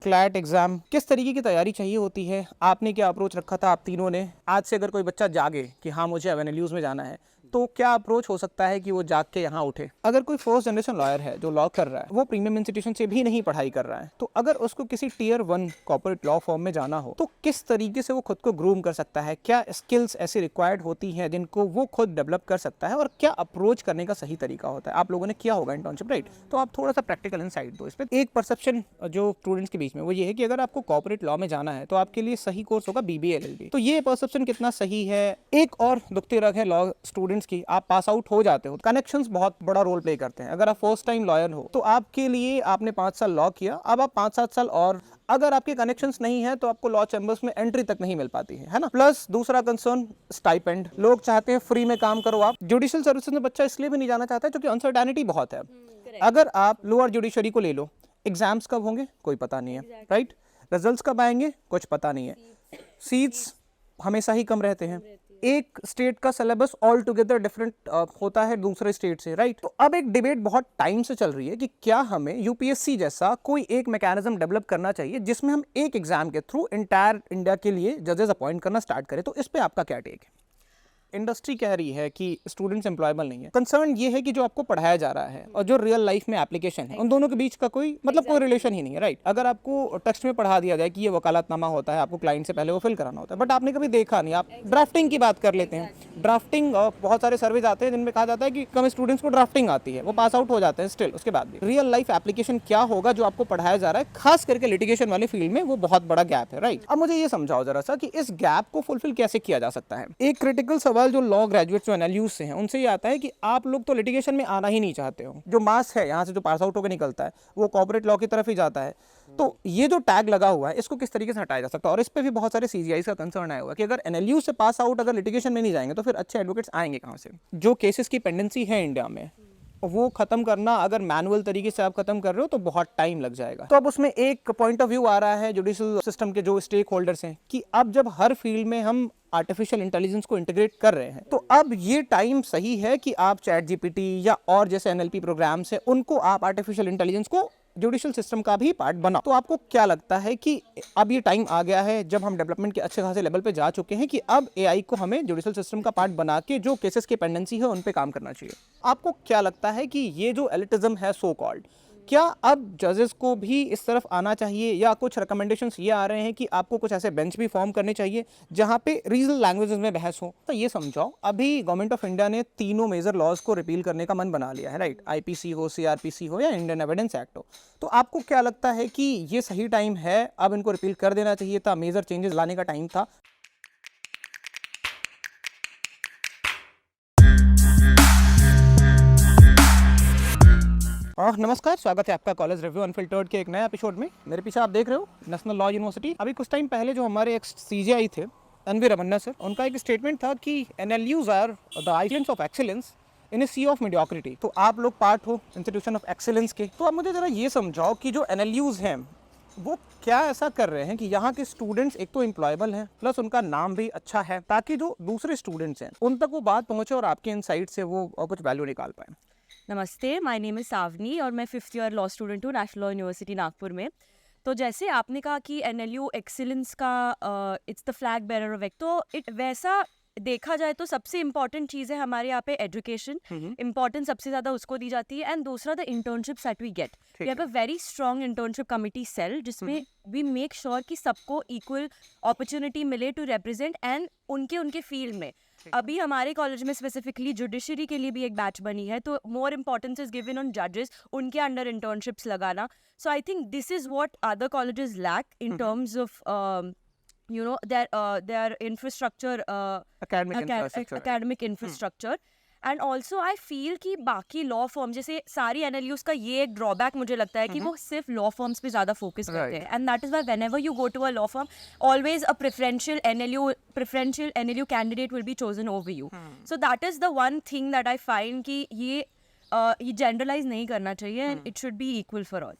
CLAT exam किस तरीके की तैयारी चाहिए होती है, आपने क्या अप्रोच रखा था आप तीनों ने? आज से अगर कोई बच्चा जागे कि हाँ मुझे एवेन्यूज़ में जाना है, तो क्या अप्रोच हो सकता है कि वो जाग के यहाँ उठे? अगर कोई फर्स्ट जनरेशन लॉयर है जो लॉ कर रहा है, वो प्रीमियम इंस्टीट्यूशन से भी नहीं पढ़ाई कर रहा है, तो अगर उसको किसी टियर 1 कॉर्पोरेट लॉ फॉर्म में जाना हो, तो किस तरीके से वो खुद को ग्रूम कर सकता है? क्या स्किल्स ऐसी रिक्वायर्ड होती हैं जिनको वो खुद डेवलप कर सकता है, और क्या अप्रोच करने का सही तरीका होता है? आप लोगों ने किया होगा इंटर्नशिप, राइट? तो आप थोड़ा सा प्रैक्टिकल इनसाइट दो इस पर। एक परसेप्शन जो स्टूडेंट्स के बीच में वो ये है कि अगर आपको कॉर्पोरेट लॉ में जाना है तो आपके लिए सही कोर्स होगा BBA LLB। तो ये परसेप्शन कितना सही है? एक और दुखती रग है लॉ स्टूडेंट्स की, आप पास आउट हो जाते हो, कनेक्शंस बहुत बड़ा रोल प्ले करते हैं। अगर आप फर्स्ट टाइम लॉयर हो तो आपके लिए आपने 5 साल लॉ किया, अब आप 5-7 साल और अगर आपके कनेक्शंस नहीं है तो आपको लॉ चैम्बर्स में एंट्री तक नहीं मिल पाती है ना। प्लस दूसरा कंसर्न स्टाइपेंड, लोग चाहते हैं फ्री में काम करो। आप जुडिशियल सर्विसेज में बच्चा इसलिए भी नहीं जाना चाहता है क्योंकि अनसर्टेनिटी बहुत है। अगर आप लोअर जुडिशरी को ले लो, एग्जाम्स कब होंगे कोई पता नहीं है, राइट? रिजल्ट्स कब आएंगे कुछ पता नहीं है, सीट्स हमेशा ही कम रहते हैं, एक स्टेट का सिलेबस ऑल टुगेदर डिफरेंट होता है दूसरे स्टेट से, राइट? तो अब एक डिबेट बहुत टाइम से चल रही है कि क्या हमें यूपीएससी जैसा कोई एक मैकेनिज्म डेवलप करना चाहिए जिसमें हम एक एग्जाम के थ्रू इंटायर इंडिया के लिए जजेस अपॉइंट करना स्टार्ट करें। तो इस पे आपका क्या टेक है? इंडस्ट्री कह रही है कि स्टूडेंट्स एम्प्लॉयबल नहीं है। कंसर्न ये है कि जो आपको पढ़ाया जा रहा है और जो रियल लाइफ में एप्लीकेशन है, उन दोनों के बीच का कोई कोई रिलेशन ही नहीं है, राइट? अगर आपको टेक्स्ट में पढ़ा दिया जाए कि ये वकालतनामा होता है, आपको क्लाइंट से पहले वो फिल कराना होता है, बट आपने कभी देखा नहीं। आप ड्राफ्टिंग की बात कर लेते हैं, ड्राफ्टिंग बहुत सारे सर्वेज आते हैं जिनमें कहा जाता है कि कम स्टूडेंट्स को ड्राफ्टिंग आती है, वो पास आउट हो जाते हैं स्टिल उसके बाद भी। रियल लाइफ एप्लीकेशन क्या होगा जो आपको पढ़ाया जा रहा है, खास करके लिटिगेशन वाले फील्ड में वो बहुत बड़ा गैप है, राइट? अब मुझे ये समझाओ जरा सा कि इस गैप को फुलफिल कैसे किया जा सकता है। एक क्रिटिकल सवाल जो लॉ ग्रेजुएट जो एनएलयूज से हैं उनसे ये आता है कि आप लोग तो लिटिगेशन में आना ही नहीं चाहते हो। जो मास है यहाँ से जो पास आउट होकर निकलता है वो कॉर्पोरेट लॉ की तरफ ही जाता है। तो ये जो टैग लगा हुआ है इसको किस तरीके से हटाया जा सकता है? और इस पे भी बहुत सारे सीजीआई का कंसर्न आया हुआ है कि अगर एनएलयू से पास आउट अगर लिटिगेशन में नहीं जाएंगे तो फिर अच्छे एडवोकेट्स आएंगे कहाँ से? जो केसेस की पेंडेंसी है इंडिया में वो खत्म करना अगर मैनुअल तरीके से आप खत्म कर रहे हो तो बहुत टाइम लग जाएगा। तो अब उसमें एक पॉइंट ऑफ व्यू आ रहा है जुडिशियल सिस्टम के जो स्टेक होल्डर्स हैं कि अब जब हर फील्ड में हम आर्टिफिशियल इंटेलिजेंस को इंटीग्रेट कर रहे हैं तो अब ये टाइम सही है कि आप चैट जीपीटी या और जैसे एनएलपी प्रोग्राम्स है उनको आप आर्टिफिशियल इंटेलिजेंस को जुडिशियल सिस्टम का भी पार्ट बनाओ। तो आपको क्या लगता है कि अब ये टाइम आ गया है जब हम डेवलपमेंट के अच्छे खासे लेवल पे जा चुके हैं कि अब एआई को हमें जुडिशियल सिस्टम का पार्ट बना के जो केसेस की पेंडेंसी है उन पे काम करना चाहिए? आपको क्या लगता है कि ये जो एलिटिज्म है सो कॉल्ड, क्या अब जजेस को भी इस तरफ आना चाहिए, या कुछ रिकमेंडेशंस ये आ रहे हैं कि आपको कुछ ऐसे बेंच भी फॉर्म करने चाहिए जहां पे रीजनल लैंग्वेजेस में बहस हो? तो ये समझाओ, अभी गवर्नमेंट ऑफ इंडिया ने तीनों मेजर लॉज को रिपील करने का मन बना लिया है, राइट? आईपीसी हो, सीआरपीसी हो या इंडियन एविडेंस एक्ट हो। तो आपको क्या लगता है कि ये सही टाइम है, अब इनको रिपील कर देना चाहिए था, मेजर चेंजेस लाने का टाइम था? नमस्कार, स्वागत है आपका कॉलेज रिव्यू अनफिल्टर्ड के एक नए एपिसोड में। मेरे पीछे आप देख रहे हो नेशनल लॉ यूनिवर्सिटी। अभी कुछ टाइम पहले जो हमारे एक्स सीजीआई थे एनवी रमन्ना सर, उनका एक स्टेटमेंट था कि NLUs are the islands of excellence in a sea of mediocrity. तो आप लोग पार्ट हो इंस्टीट्यूशन ऑफ एक्सीलेंस के। तो आप मुझे जरा ये समझाओ कि जो एनएलयूज हैं वो क्या ऐसा कर रहे हैं कि यहाँ के स्टूडेंट्स एक तो एम्प्लॉयबल हैं, प्लस उनका नाम भी अच्छा है, ताकि जो दूसरे स्टूडेंट्स हैं उन तक वो बात पहुँचे और आपके इनसाइट से वो कुछ वैल्यू निकाल पाए। नमस्ते, माय नेम इज़ सावनी और मैं 5th ईयर लॉ स्टूडेंट हूँ नेशनल लॉ यूनिवर्सिटी नागपुर में। तो जैसे आपने कहा कि एनएलयू एक्सीलेंस का it's the flag bearer of तो इट वैसा देखा जाए तो सबसे इम्पॉर्टेंट चीज़ है हमारे यहाँ पे एजुकेशन। इम्पॉर्टेंस सबसे ज़्यादा उसको दी जाती है। एंड दूसरा the internships that we get, we have a very strong internship committee cell जिसमें वी मेक श्योर कि सबको इक्वल अपॉर्चुनिटी मिले टू रिप्रेजेंट एंड उनके फील्ड में। अभी हमारे कॉलेज में स्पेसिफिकली जुडिशरी के लिए भी एक बैच बनी है, तो more importance is given on जजेस, उनके अंडर इंटर्नशिप्स लगाना। So I think this is what other colleges lack in terms of their infrastructure, academic infrastructure. And also I feel कि बाकी लॉ फॉर्म जैसे सारी एनएलयूज का ये एक ड्रॉबैक मुझे लगता है कि वो सिर्फ लॉ फॉर्म्स पे ज़्यादा फोकस करते हैं। And that is why whenever you go to a law firm always a preferential NLU candidate will be chosen over you. So that is the one thing that I find कि ये generalise नहीं करना चाहिए and it should be equal for all.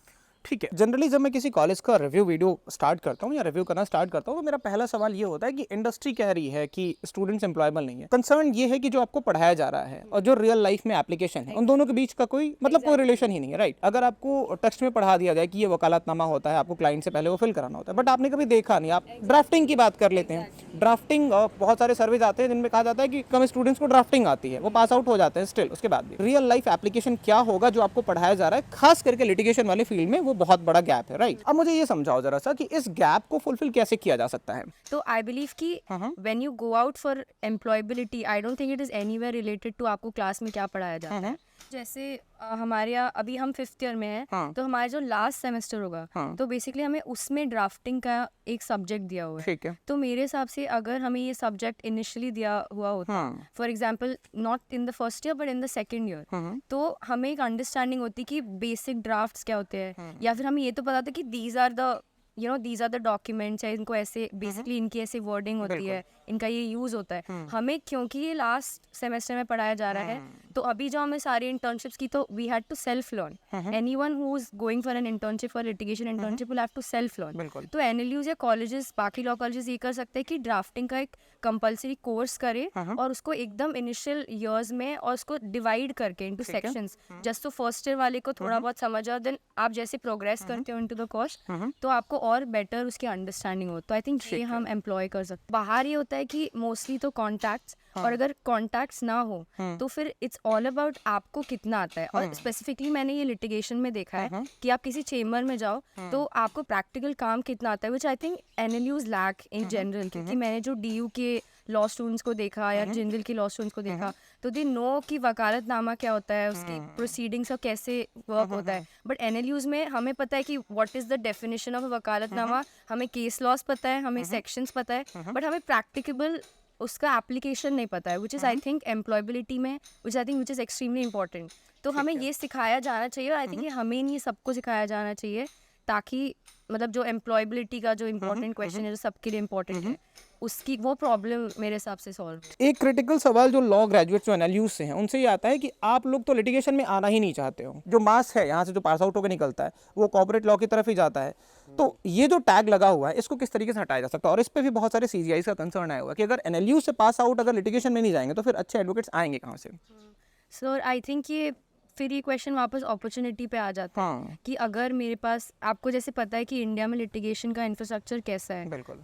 ठीक है, generally जब मैं किसी कॉलेज का रिव्यू वीडियो स्टार्ट करता हूँ या रिव्यू करना स्टार्ट करता हूँ तो मेरा पहला सवाल ये होता है कि इंडस्ट्री कह रही है कि स्टूडेंट्स एम्प्लॉयबल नहीं है। कंसर्न ये है कि जो आपको पढ़ाया जा रहा है और जो रियल लाइफ में एप्लीकेशन है उन दोनों के बीच का कोई मतलब कोई रिलेशन ही नहीं है, राइट। अगर आपको टेक्स्ट में पढ़ा दिया जाए कि ये वकालतनामा होता है, आपको क्लाइंट से पहले वो फिल कराना होता है, बट आपने कभी देखा नहीं। आप ड्राफ्टिंग की बात कर लेते हैं, ड्राफ्टिंग बहुत सारे सर्विस आते हैं जिनमें कहा जाता है कि कम स्टूडेंट्स को ड्राफ्टिंग आती है, वो पास आउट हो जाते हैं स्टिल उसके बाद भी। रियल लाइफ एप्लीकेशन क्या होगा जो आपको पढ़ाया जा रहा है, खास करके लिटिगेशन वाले फील्ड में वो बहुत बड़ा गैप है, राइट। अब मुझे ये समझाओ जरा सा कि इस गैप को फुलफिल कैसे किया जा सकता है। तो आई बिलीव कि when you go out for employability, I don't think it is anywhere related to आपको क्लास में क्या पढ़ाया जाता है। जैसे हमारे यहाँ अभी हम 5th ईयर में हैं, तो हमारा जो लास्ट सेमेस्टर होगा तो बेसिकली हमें उसमें ड्राफ्टिंग का एक सब्जेक्ट दिया हुआ है। ठीक है। तो मेरे हिसाब से अगर हमें ये सब्जेक्ट इनिशियली दिया हुआ होता, for example not in the first year but in the second year, तो हमें एक अंडरस्टैंडिंग होती कि बेसिक ड्राफ्ट्स क्या होते हैं, या फिर हमें ये तो पता था कि दीज आर द डॉक्यूमेंट्स है, इनको ऐसे बेसिकली इनकी ऐसे वर्डिंग होती है, इनका ये यूज होता है। हमें क्योंकि ये लास्ट सेमेस्टर में पढ़ाया जा रहा है, तो अभी जो हमें सारी इंटर्नशिप्स की, तो we had to self learn. Anyone who is going for an internship for litigation internship will have to self learn. तो एनएलयूज या कॉलेजेस, बाकी लॉ कॉलेजेस ये कर सकते हैं कि ड्राफ्टिंग का एक कंपलसरी कोर्स करे और उसको एकदम इनिशियल ईयर्स में और उसको डिवाइड करके इनटू सेक्शंस, जस्ट तो फर्स्ट ईयर वाले को थोड़ा बहुत समझ आओ, देन आप जैसे प्रोग्रेस करते हो इनटू द कोर्स तो आपको और बेटर उसकी अंडरस्टैंडिंग हो। तो आई थिंक ये हम एम्प्लॉय कर सकते। बाहर ये होता है कि मोस्टली तो कॉन्टैक्ट्स, और अगर कॉन्टैक्ट्स ना हो तो फिर इट्स ऑल अबाउट आपको कितना आता है। और स्पेसिफिकली मैंने ये लिटिगेशन में देखा है कि आप किसी चेम्बर में जाओ तो आपको प्रैक्टिकल काम कितना आता है, which I think NLUs lack in general. क्योंकि मैंने जो डीयू के लॉ स्टूडेंट्स को देखा या जिंदल के लॉ स्टूडेंट्स को देखा, तो दे नो कि वकालतनामा क्या होता है, उसकी प्रोसीडिंग्स और कैसे वर्क होता है। बट एनएलयूज में हमें पता है कि what is the definition of vakalatnama, हमें केस लॉस पता है, हमें सेक्शंस पता है, बट हमें प्रैक्टिकेबल उसका एप्लीकेशन नहीं पता है, which is I think employability में, विच इज़ एक्सट्रीमली इंपॉर्टेंट। तो हमें ये सिखाया जाना चाहिए, और आई थिंक ये हमें नहीं सबको सिखाया जाना चाहिए, ताकि मतलब जो एम्प्लॉयबिलिटी का जो इम्पोर्टेंट क्वेश्चन है जो सबके लिए इम्पोर्टेंट है, उसकी वो प्रॉब्लम मेरे हिसाब से सॉल्व। एक क्रिटिकल सवाल जो लॉ ग्रेजुएट जो एनएलयूज से हैं उनसे ये आता है कि आप लोग तो लिटिगेशन में आना ही नहीं चाहते हो, जो मास है यहाँ से जो पास आउट होकर निकलता है वो कॉर्पोरेट लॉ की तरफ ही जाता है, तो ये जो टैग लगा हुआ है इसको किस तरीके से हटाया जा सकता है। और इस पे भी बहुत सारे सीजीआई का कंसर्न आया हुआ है कि अगर एनएलयू से पास आउट अगर लिटिगेशन में नहीं जाएंगे तो फिर अच्छे एडवोकेट्स आएंगे कहाँ से। सर आई थिंक ये फिर ये क्वेश्चन वापस अपॉर्चुनिटी पे आ जाता है कि अगर मेरे पास, आपको जैसे पता है कि इंडिया में लिटिगेशन का इंफ्रास्ट्रक्चर कैसा है। बिल्कुल।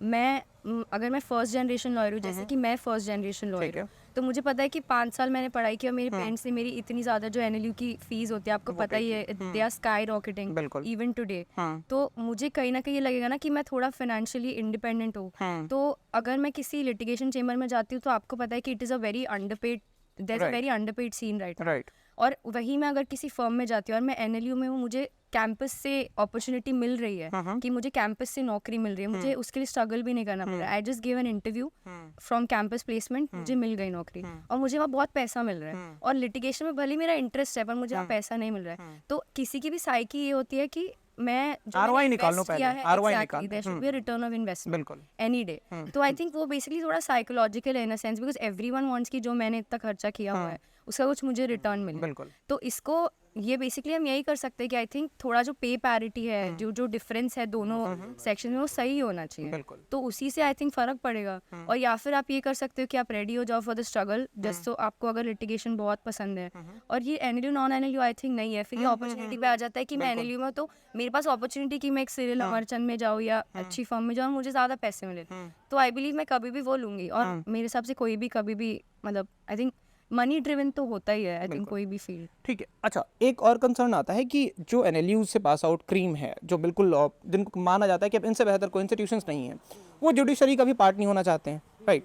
अगर मैं फर्स्ट जनरेशन लॉयर हूँ, जैसे कि मैं फर्स्ट जनरेशन लॉयर हूँ, तो मुझे पता है कि 5 साल मैंने पढ़ाई की और मेरे पेरेंट्स ने मेरी इतनी ज़्यादा जो एनएलयू की फीस होती है, आपको पता ही है, they are skyrocketing even today. तो मुझे कहीं ना कहीं ये लगेगा ना कि मैं थोड़ा फाइनेंशियली इंडिपेंडेंट हूँ। तो अगर मैं किसी लिटिगेशन चेम्बर में जाती हूँ तो आपको पता है कि it is a very underpaid, there is a very underpaid scene, right. और वही मैं अगर किसी फर्म में जाती हूँ और मैं एनएलयू में हूँ, मुझे कैंपस से अपॉर्चुनिटी मिल रही है कि मुझे कैंपस से नौकरी मिल रही है, मुझे उसके लिए स्ट्रगल भी नहीं करना पड़ रहा है। I just give an interview from campus placement, मुझे मिल गई नौकरी और मुझे वहाँ बहुत पैसा मिल रहा है। और लिटिगेशन में भले मेरा इंटरेस्ट है पर मुझे वहाँ पैसा नहीं मिल रहा है। तो किसी की भी साइकी ये होती है कि मैं आरओआई निकाल लो पहले, आरओआई निकाल, there should be a return of investment बिल्कुल एनी डे। तो आई थिंक वो बेसिकली थोड़ा साइकोलॉजिकल है in a sense, because everyone wants कि जो मैंने इतना खर्चा किया हुआ है उसका कुछ मुझे रिटर्न मिले। बिल्कुल। तो इसको ये बेसिकली हम यही कर सकते हैं कि आई थिंक थोड़ा जो पे पैरिटी है, जो डिफरेंस है दोनों सेक्शन में, वो सही होना चाहिए। बिल्कुल। तो उसी से आई थिंक फर्क पड़ेगा। और या फिर आप ये कर सकते हो कि आप रेडी हो जाओ फॉर द स्ट्रगल, जस्ट तो आपको अगर लिटिगेशन बहुत पसंद है और ये NLU non NLU I think नहीं है, फिर ये अपॉर्चुनिटी पे आ जाता है कि मैं एनएलयू में, तो मेरे पास अपॉर्चुनिटी कि मैं एक सिविल अमरचंद में जाऊँ या अच्छी फर्म में जाऊँ, मुझे ज़्यादा पैसे मिले, तो आई बिलीव मैं कभी भी वो लूँगी। और मेरे हिसाब से कोई भी कभी भी, मतलब आई थिंक मनी ड्रिवन तो होता ही है आई थिंक कोई भी फील्ड। ठीक है। अच्छा, एक और कंसर्न आता है कि जो एनएलयूज से पास आउट क्रीम है, जो बिल्कुल जिनको माना जाता है कि अब इनसे बेहतर कोई इंस्टीट्यूशंस नहीं है, वो जुडिशरी का भी पार्ट नहीं होना चाहते हैं, राइट।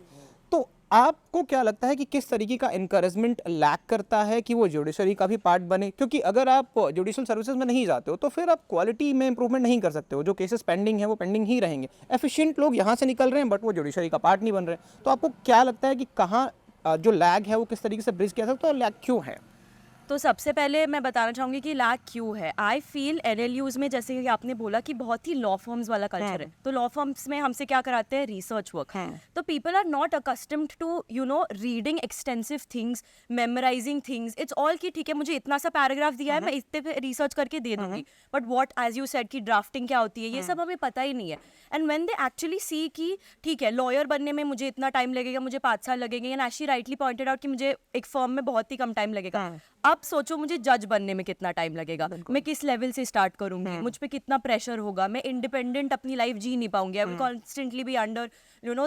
तो आपको क्या लगता है कि किस तरीके का इनकरेजमेंट लैक करता है कि वो जुडिशरी का भी पार्ट बने? क्योंकि अगर आप जुडिशल सर्विसेज में नहीं जाते हो तो फिर आप क्वालिटी में इंप्रूवमेंट नहीं कर सकते हो, जो केसेस पेंडिंग है वो पेंडिंग ही रहेंगे। एफिशिएंट लोग यहाँ से निकल रहे हैं बट वो जुडिशरी का पार्ट नहीं बन रहे हैं। तो आपको क्या लगता है कि कहाँ जो लैग है वो किस तरीके से ब्रिज किया सकता है और लैग क्यों है? तो सबसे पहले मैं बताना चाहूँगी कि लैक क्यों है. आई फील NLUs में, जैसे कि आपने बोला कि बहुत ही लॉ फर्म्स वाला कल्चर है, तो लॉ फर्म्स में हमसे क्या कराते हैं, रिसर्च वर्क. तो people are not accustomed to reading extensive things, memorising things. It's all कि ठीक है मुझे इतना सा पैराग्राफ दिया है, मैं इतने पे रिसर्च करके दे दूंगी, but what as you said कि ड्राफ्टिंग क्या होती है, ये सब हमें पता ही नहीं है. And when they actually see कि ठीक है लॉयर बनने में मुझे इतना टाइम लगेगा, मुझे 5 साल लगेंगे, and as she rightly pointed out कि मुझे एक फर्म में बहुत ही कम टाइम लगेगा. अब सोचो मुझे जज बनने में कितना टाइम लगेगा, मैं किस लेवल से स्टार्ट करूंगी, मुझ पे कितना प्रेशर होगा, मैं इंडिपेंडेंट अपनी लाइफ जी नहीं पाऊंगी, I will constantly be under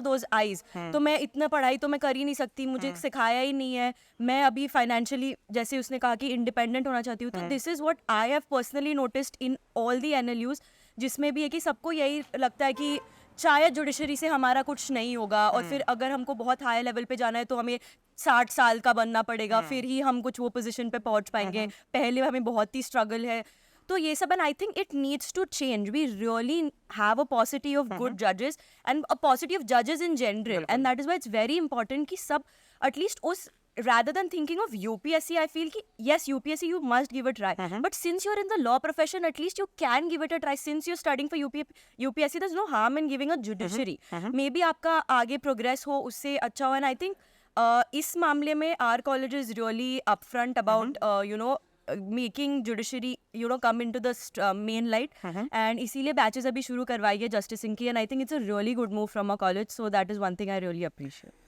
those eyes. तो मैं इतना पढ़ाई तो मैं कर ही नहीं सकती, मुझे सिखाया ही नहीं है. मैं अभी फाइनेंशियली, जैसे उसने कहा कि इंडिपेंडेंट होना चाहती हूँ, तो this is what I have personally noticed in all the NLUs, जिसमें भी है कि सबको यही लगता है कि शायद जुडिशरी से हमारा कुछ नहीं होगा, और फिर अगर हमको बहुत हाई लेवल पे जाना है तो हमें 60 साल का बनना पड़ेगा, फिर ही हम कुछ वो पोजीशन पे पहुंच पाएंगे, पहले हमें बहुत ही स्ट्रगल है. तो ये सब, and I think it needs to change. We really have a पॉसिटी of good जजेस एंड अ पॉसिटी ऑफ जजेस in general, and that is why it's very important कि सब एटलीस्ट उस, rather than thinking of UPSC, I feel ki yes, UPSC you must give a try, but since you're in the law profession, at least you can give it a try. Since you're studying for UPSC, there's no harm in giving a judiciary. Maybe आपका आगे progress हो, उससे अच्छा हो. And I think इस मामले में our college is really upfront about making judiciary come into the main light, and इसीलिए batches अभी शुरू करवाई है justice की, and I think it's a really good move from our college, so that is one thing I really appreciate.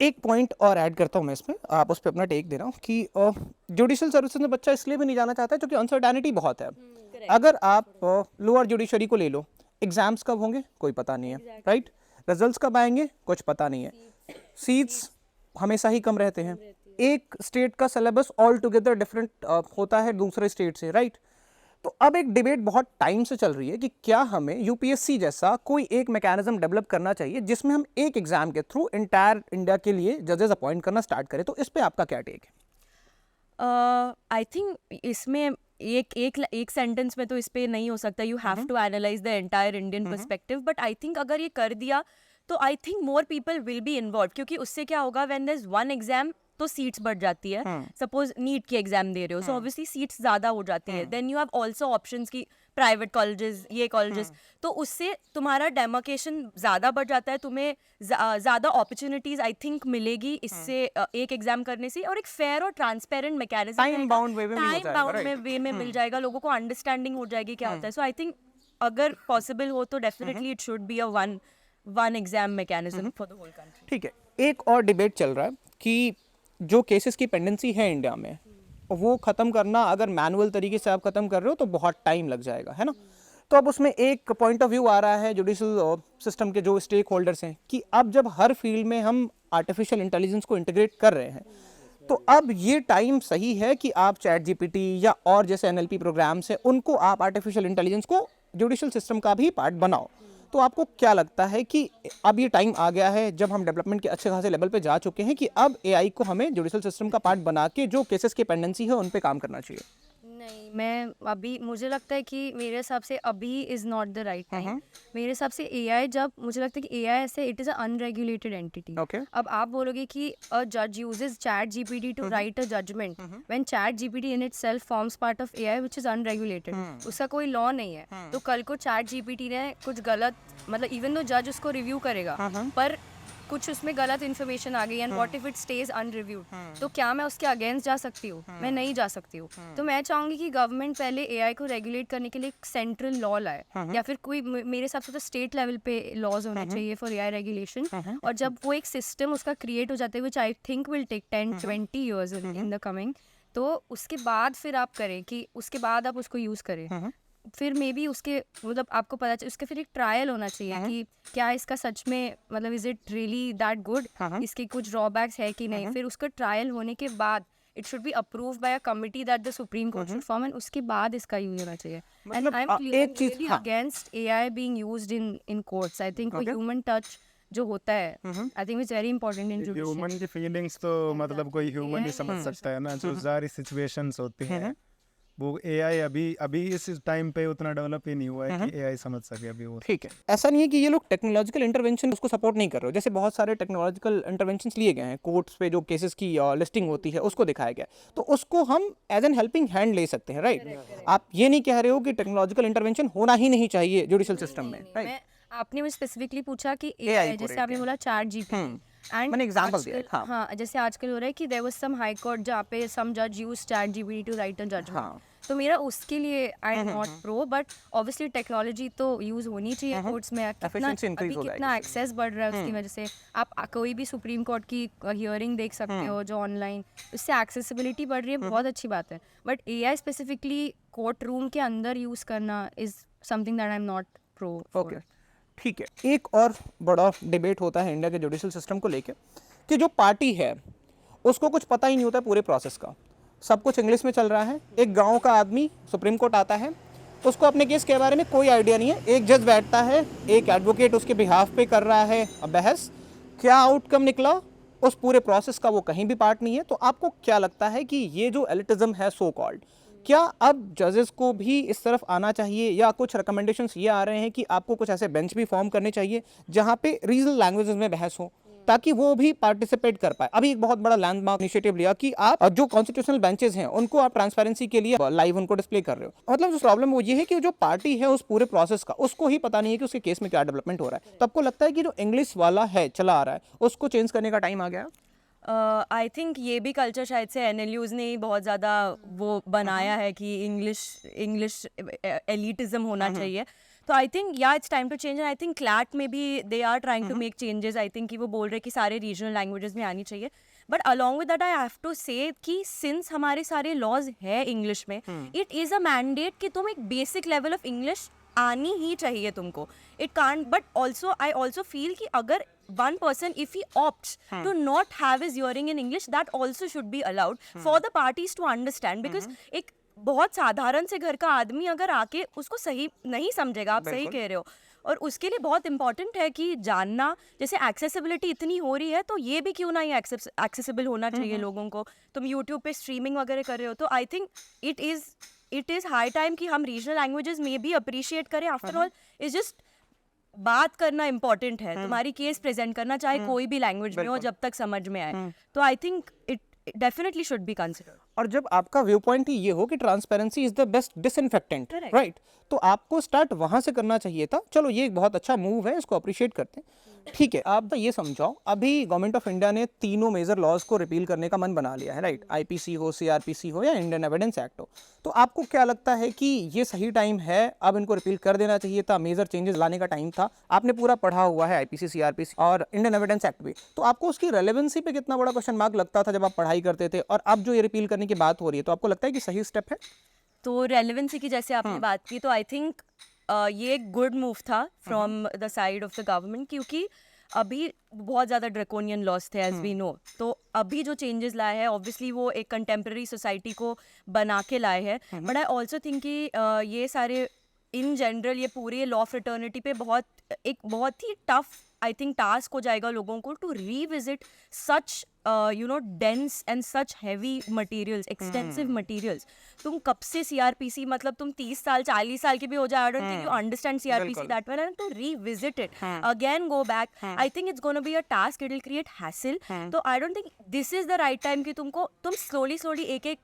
एक point और add करता हूँ मैं इसमें, आप उस पर अपना टेक दे रहा हूँ कि जुडिशल सर्विसेज में बच्चा इसलिए भी नहीं जाना चाहता है क्योंकि अनसर्टेनिटी बहुत है. अगर आप लोअर जुडिशरी को ले लो, एग्जाम्स कब होंगे कोई पता नहीं है, राइट? रिजल्ट्स कब आएंगे कुछ पता नहीं है, सीट्स हमेशा ही कम रहते हैं, एक स्टेट का सिलेबस ऑल टुगेदर डिफरेंट होता है दूसरे स्टेट से, राइट? तो अब एक डिबेट बहुत टाइम से चल रही है कि क्या हमें यूपीएससी जैसा कोई एक मैकेनिज्म डेवलप करना चाहिए जिसमें हम एक एग्जाम के थ्रू इंटायर इंडिया के लिए जजेस अपॉइंट करना स्टार्ट करें. तो इस पे आपका क्या टेक है? आई थिंक इसमें एक सेंटेंस में तो इस पे नहीं हो सकता. You have to analyse the entire Indian perspective, but I think अगर ये कर दिया तो I think more people will be involve, क्योंकि उससे क्या होगा, when there is one exam तो सीट्स बढ़ जाती है. सपोज नीट की एग्जाम दे रहे हो, सो ऑब्वियसली सीट्स ज्यादा हो जाती है. Then you have also options की प्राइवेट कॉलेजेस, ये कॉलेजेस, तो उससे तुम्हारा डेमोकेशन ज्यादा बढ़ जाता है, तुम्हें ज्यादा अपॉर्चुनिटीज आई थिंक मिलेगी इससे एक एग्जाम करने से, और एक फेयर और ट्रांसपेरेंट मैकेनिज्म, टाइम बाउंड वे में मिल जाएगा, लोगों को अंडरस्टैंडिंग हो जाएगी क्या होता है. सो आई थिंक अगर पॉसिबल हो तो definitely it should be a one exam mechanism for the whole country. ठीक है, एक और डिबेट चल रहा है कि जो केसेस की पेंडेंसी है इंडिया में वो ख़त्म करना, अगर मैनुअल तरीके से आप ख़त्म कर रहे हो तो बहुत टाइम लग जाएगा, है ना? तो अब उसमें एक पॉइंट ऑफ व्यू आ रहा है जुडिशल सिस्टम के जो स्टेक होल्डर्स हैं कि अब जब हर फील्ड में हम आर्टिफिशियल इंटेलिजेंस को इंटीग्रेट कर रहे हैं, तो अब ये टाइम सही है कि आप चैट जीपीटी या और जैसे NLP प्रोग्राम्स हैं उनको आप आर्टिफिशियल इंटेलिजेंस को जुडिशल सिस्टम का भी पार्ट बनाओ. तो आपको क्या लगता है कि अब ये टाइम आ गया है जब हम डेवलपमेंट के अच्छे खासे लेवल पे जा चुके हैं कि अब AI को हमें जुडिशल सिस्टम का पार्ट बना के जो केसेस की पेंडेंसी है उन पे काम करना चाहिए? नहीं, मैं अभी, मुझे लगता है कि मेरे हिसाब से अभी is not the right time. मेरे हिसाब से AI, जब मुझे लगता है कि AI ऐसे it is a unregulated entity. Okay. अब आप बोलोगे कि अ जज uses ChatGPT to write a judgement, when ChatGPT in itself forms part of AI which is unregulated. उसका कोई लॉ नहीं है. तो कल को चैट जीपीटी ने कुछ गलत, मतलब इवन दो जज उसको रिव्यू करेगा, पर कुछ उसमें गलत इन्फॉर्मेशन आ गई, and what if it stays unreviewed, तो क्या मैं उसके अगेंस्ट जा सकती हूँ? मैं नहीं जा सकती हूँ. तो मैं चाहूंगी कि गवर्नमेंट पहले AI को रेगुलेट करने के लिए एक सेंट्रल लॉ लाए, या फिर कोई, मेरे हिसाब से तो स्टेट लेवल पे लॉज होने चाहिए फॉर AI रेगुलेशन. और जब वो एक सिस्टम उसका क्रिएट हो जाता है, which I think will take 10-20 years in the coming, तो उसके बाद फिर आप करें कि उसके बाद आप उसको यूज़ करें. फिर मे बी उसके, मतलब आपको पता चले, उसके फिर एक ट्रायल होना चाहिए कि क्या इसका सच में, मतलब is it really that good, इसके कुछ ड्रॉबैक्स है कि नहीं. फिर उसका ट्रायल होने के बाद it should be approved by a committee that the supreme court should form, and उसके बाद इसका यूज होना चाहिए. And I am clearly against AI being used in courts. I think human touch जो होता है, I think it's very important in judiciary. Human की feelings तो मतलब कोई ह्यूमन ही समझ सकता है ना, जो सारी सिचुएशंस होती हैं वो एआई अभी इस टाइम पे उतना डेवलप ही नहीं हुआ है कि एआई समझ सके अभी वो। ठीक है, ऐसा नहीं है कि ये लोग टेक्नोलॉजिकल इंटरवेंशन उसको सपोर्ट नहीं कर रहे हो। जैसे बहुत सारे टेक्नोलॉजिकल इंटरवेंशंस लिए गए हैं, कोर्ट्स पे जो केसेस की लिस्टिंग होती है उसको दिखाया गया है, तो उसको हम एज एन हेल्पिंग हैंड ले सकते हैं, राइट? आप ये नहीं कह रहे हो कि टेक्नोलॉजिकल इंटरवेंशन होना ही नहीं चाहिए जुडिशियल सिस्टम में, राइट? मैं आपने मुझे स्पेसिफिकली पूछा कि AI AI, को जैसे rate आपने बोला चैट जीपीटी एंड मैंने example दिया है, हाँ। हाँ, जैसे आजकल हो रहा है कि there was some high court जहाँ पे सम जज use ChatGPT to write a हाँ। जजमेंट। तो मेरा उसके लिए I am not pro, but obviously technology तो यूज होनी चाहिए कोर्ट्स में। कितना Efficiency increase अभी हो जाएगी कितना एक्सेस बढ़ रहा है उसकी वजह से। आप कोई भी सुप्रीम कोर्ट की हियरिंग देख सकते हो जो ऑनलाइन, उससे एक्सेसिबिलिटी बढ़ रही है, बहुत अच्छी बात है। But AI specifically court room के अंदर यूज करना is something that I am not pro. Okay, ठीक है। एक और बड़ा डिबेट होता है इंडिया के जुडिशियल सिस्टम को लेके कि जो पार्टी है उसको कुछ पता ही नहीं होता है पूरे प्रोसेस का, सब कुछ इंग्लिश में चल रहा है। एक गांव का आदमी सुप्रीम कोर्ट आता है, उसको अपने केस के बारे में कोई आइडिया नहीं है। एक जज बैठता है, एक एडवोकेट उसके बिहाफ पे कर रहा है बहस, क्या आउटकम निकला उस पूरे प्रोसेस का वो कहीं भी पार्ट नहीं है। तो आपको क्या लगता है कि ये जो एलिटिज्म है सो कॉल्ड, क्या अब जजेस को भी इस तरफ आना चाहिए, या कुछ रिकमेंडेशंस ये आ रहे हैं कि आपको कुछ ऐसे बेंच भी फॉर्म करने चाहिए जहां पे रीजनल लैंग्वेजेस में बहस हो, ताकि वो भी पार्टिसिपेट कर पाए? अभी एक बहुत बड़ा लैंडमार्क इनिशिएटिव लिया कि आप जो कॉन्स्टिट्यूशनल बेंचेस हैं उनको आप ट्रांसपेरेंसी के लिए लाइव उनको डिस्प्ले कर रहे हो। मतलब जो प्रॉब्लम वो ये है कि जो पार्टी है उस पूरे प्रोसेस का उसको ही पता नहीं है कि उसके केस में क्या डेवलपमेंट हो रहा है। तो आपको लगता है कि जो इंग्लिश वाला है चला आ रहा है उसको चेंज करने का टाइम आ गया? आई थिंक ये भी कल्चर शायद से एनएलयूज़ ने ही बहुत ज़्यादा वो बनाया है कि इंग्लिश एलिटिज्म होना चाहिए। तो I think yeah it's time to change. And I think CLAT में भी they are trying to make changes. I think कि वो बोल रहे कि सारे रीजनल लैंग्वेजेस में आनी चाहिए। But along with that I have to say कि सिंस हमारे सारे लॉज है इंग्लिश में, इट इज़ अ मैंडेट कि तुम एक बेसिक लेवल ऑफ इंग्लिश आनी ही चाहिए तुमको। It can't, but also I also feel कि अगर one person, if he opts to not have his hearing in English, that also should be allowed for the parties to understand, because एक बहुत साधारण से घर का आदमी अगर आके उसको सही नहीं समझेगा, आप सही कह रहे हो, और उसके लिए बहुत इंपॉर्टेंट है कि जानना। जैसे एक्सेसिबिलिटी इतनी हो रही है तो ये भी क्यों ना ये एक्सेसिबल होना चाहिए लोगों को। तुम यूट्यूब पे स्ट्रीमिंग वगैरह कर रहे हो, तो I think it is high time कि हम रीजनल लैंग्वेजेस में भी अप्रिशिएट करें। आफ्टर ऑल इज जस्ट बात करना इम्पोर्टेंट है, तुम्हारी केस प्रेजेंट करना चाहे कोई भी लैंग्वेज में हो, जब तक समझ में आए। तो I think it definitely should be considered. और जब आपका व्यू पॉइंट ही ये हो कि transparency is the best disinfectant, right, तो आपको स्टार्ट वहां से करना चाहिए था। चलो ये एक बहुत अच्छा मूव है, इसको अप्रिशिएट करते हैं। ठीक है, आप तो ये समझाओ, अभी गवर्नमेंट ऑफ इंडिया ने तीनों मेजर लॉज को रिपील करने का मन बना लिया है, राइट? आईपीसी हो, सीआरपीसी हो, या इंडियन एविडेंस एक्ट हो। तो आपको क्या लगता है कि ये सही टाइम है, अब इनको रिपील कर देना चाहिए था, मेजर चेंजेस लाने का टाइम था? आपने पूरा पढ़ा हुआ है आईपीसी, सीआरपीसी और इंडियन एविडेंस एक्ट भी, तो आपको उसकी रेलेवेंसी पे कितना बड़ा क्वेश्चन मार्क लगता था जब आप पढ़ाई करते थे, और अब जो ये रिपील करने की बात हो रही है, तो आपको लगता है कि सही स्टेप है? तो रेलेवेंसी की जैसे आपने बात की, तो आई थिंक ये एक गुड मूव था from the side of the government, क्योंकि अभी बहुत ज़्यादा ड्रैकोनियन लॉस थे एज वी नो। तो अभी जो चेंजेस लाए हैं, ऑब्वियसली वो एक कंटेम्प्रेरी सोसाइटी को बना के लाए हैं। बट आई ऑल्सो थिंक कि ये सारे इन जनरल ये पूरे लॉ फ्रेटर्निटी पे एक बहुत ही टफ आई थिंक टास्क हो जाएगा लोगों को to revisit such dense and such heavy materials, extensive materials. तुम कब से सीआरपीसी, मतलब तुम 30 साल 40 साल के भी हो जाए, I don't think you understand CrPC that well, and to revisit it again, go back, I think it's gonna be a task, it will create hassle. तो I don't think this is the right time कि तुम slowly एक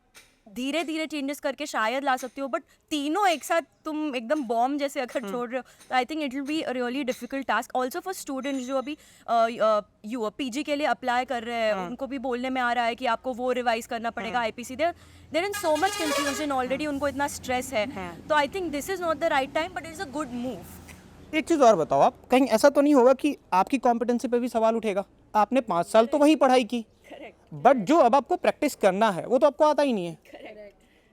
धीरे धीरे changes करके शायद ला सकते हो, बट तीनों एक साथ तुम एकदम बॉम्ब जैसे अगर छोड़ रहे हो, तो I think it will be a really difficult task also for students जो अभी पीजी के लिए अप्लाई कर रहे हैं। उनको भी बोलने में आ रहा है कि आपको वो रिवाइज करना पड़ेगा IPC. They're in so much confusion already, उनको इतना स्ट्रेस है। तो I think this is not the right time, but it is a good move. एक चीज़ और बताओ, आप कहीं ऐसा तो नहीं होगा कि आपकी कॉम्पिटेंसी पे भी सवाल उठेगा? आपने 5 साल तो वही पढ़ाई की, बट जो अब आपको प्रैक्टिस करना है वो तो आपको आता ही नहीं है।